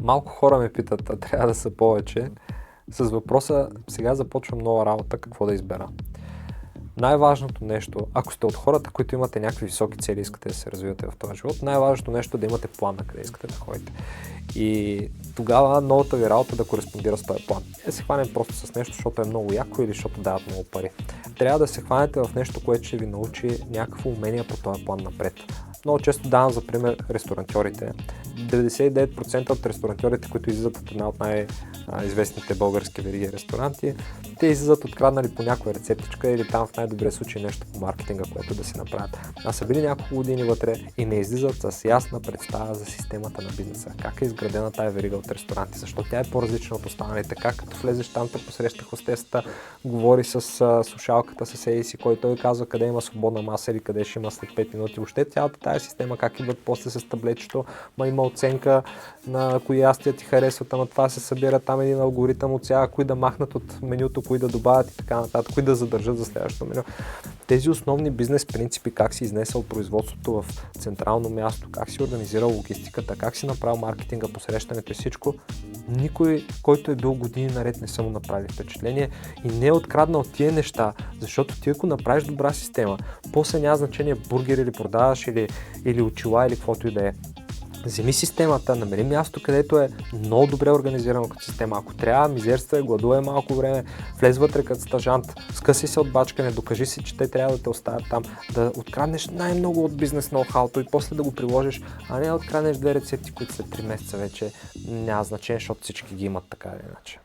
Малко хора ме питат, а трябва да са повече. С въпроса, сега започвам нова работа, какво да избера. Най-важното нещо, ако сте от хората, които имате някакви високи цели и искате да се развивате в този живот, най-важното нещо е да имате план на къде искате да ходите. И тогава новата ви работа да кореспондира с този план. Не се хванем просто с нещо, защото е много яко или защото дават много пари. Трябва да се хванете в нещо, което ще ви научи някакво умение по този план напред. Много често давам за пример ресторантьорите. 99% от ресторантьорите, които излизат от една от най-известните български вериги ресторанти, те излизат откраднали по някоя рецептичка или там в най-добрия случай нещо по маркетинга, което да си направят. А са били няколко години вътре и не излизат с ясна представа за системата на бизнеса. Как е изградена тая верига от ресторанти, защо тя е по-различна от останалите, как като влезеш там, те посреща хостесата, говори с слушалката, с себе си, който той казва къде има свободна маса или къде ще има след 5 минути. Въобще цялата тая система, как идват после с таблетчето, има оценка на кои ястия ти харесват, ама това се събира там един алгоритъм от сега, кои да махнат от менюто, кои да добавят и така нататък, кои да задържат за следващото меню. Тези основни бизнес принципи, как си изнесъл производството в централно място, как си организирал логистиката, как си направил маркетинга, посрещането и всичко, никой, който е бил години наред, не са му направили впечатление и не е откраднал тия неща, защото ти ако направиш добра система, после няма значение бургер или продаваш или очила или каквото и да е. Вземи системата, намери място, където е много добре организирано като система. Ако трябва, мизерства, гладувай малко време, влез вътре като стажант, скъси се от бачкане, докажи си, че те трябва да те оставят там, да откраднеш най-много от бизнес ноу-хауто и после да го приложиш, а не да откраднеш 2 рецепти, които след 3 месеца вече няма значение, защото всички ги имат така или иначе.